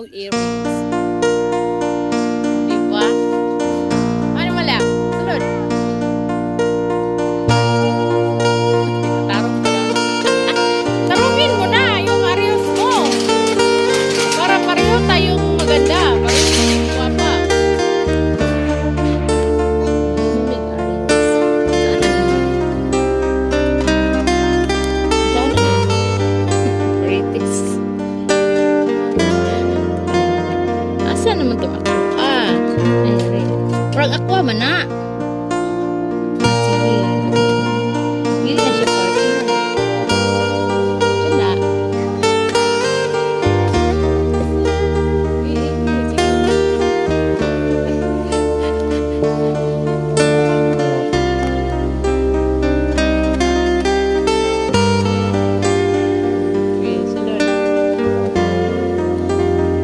Earrings. Diba? Ano mala? Sunod. Tarong mo na. Tarungin mo na yung Arios mo. Para pareho tayong maganda. Pareho tayong guwapa. Asa naman to ako? Parang aqua man na.